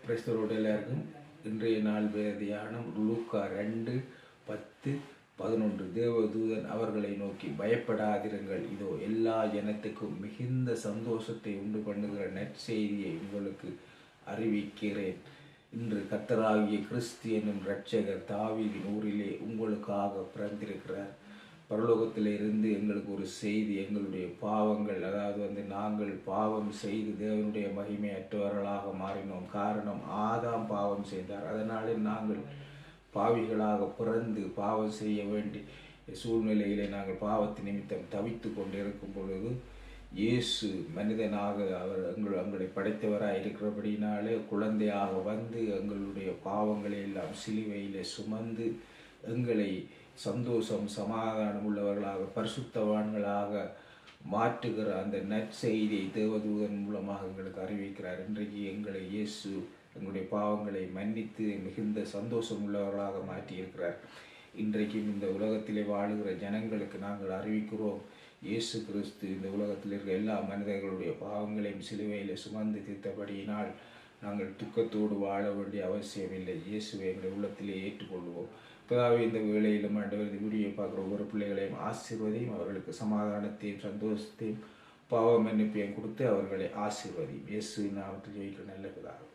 கிறிஸ்தவரோடு எல்லாருக்கும் இன்றைய நாள் தியானம் லூக்கா 2:10-11. தேவதூதன் அவர்களை நோக்கி, பயப்படாதிருங்கள், இதோ எல்லா ஜனத்துக்கும் மிகுந்த சந்தோஷத்தை உண்டு பண்ணுகிற நற்செய்தியை உங்களுக்கு அறிவிக்கிறேன். இன்று கர்த்தராகிய கிறிஸ்து என்னும் இரட்சகர் தாவீதின் ஊரிலே உங்களுக்காக பிறந்திருக்கிறார். பரலோகத்திலிருந்து எங்களுக்கு ஒரு செய்தி, எங்களுடைய பாவங்கள், அதாவது நாங்கள் பாவம் செய்து தேவனுடைய மகிமையற்றவர்களாக மாறினோம். காரணம், ஆதாம் பாவம் செய்தார். அதனாலே நாங்கள் பாவிகளாக பிறந்து பாவம் செய்ய வேண்டிய சூழ்நிலையிலே நாங்கள் பாவத்தின் நிமித்தம் தவித்து கொண்டிருக்கும் பொழுது இயேசு மனிதனாக எங்களை படைத்தவராக இருக்கிறபடினாலே குழந்தையாக வந்து எங்களுடைய பாவங்களை எல்லாம் சிலுவையிலே சுமந்து எங்களை சந்தோஷம் சமாதானம் உள்ளவர்களாக பரிசுத்தவான்களாக மாற்றுகிற அந்த நற்செய்தியை தேவதூதன் மூலமாக எங்களுக்கு அறிவிக்கிறார். இன்றைக்கு எங்களை இயேசு எங்களுடைய பாவங்களை மன்னித்து மிகுந்த சந்தோஷம் உள்ளவர்களாக மாற்றியிருக்கிறார். இன்றைக்கும் இந்த உலகத்திலே வாழுகிற ஜனங்களுக்கு நாங்கள் அறிவிக்கிறோம், இயேசு கிறிஸ்து இந்த உலகத்தில் இருக்கிற எல்லா மனிதர்களுடைய பாவங்களையும் சிலுவையில் சுமந்து தீர்த்தபடியினால் நாங்கள் துக்கத்தோடு வாழ வேண்டிய அவசியமில்லை. இயேசுவை எங்களுடைய உள்ளத்திலே ஏற்றுக்கொள்வோம். இப்போதாவே இந்த வேளையிலும் ஆண்டவர் இந்த வீடியோ பார்க்குற ஒவ்வொரு பிள்ளைகளையும் ஆசீர்வதியும், அவர்களுக்கு சமாதானத்தையும் சந்தோஷத்தையும் பாவ மன்னிப்பையும் கொடுத்து அவர்களை ஆசீர்வதியும். இயேசுவின் நாமத்தில் ஜெயிக்கிற நல்ல பிதாவே.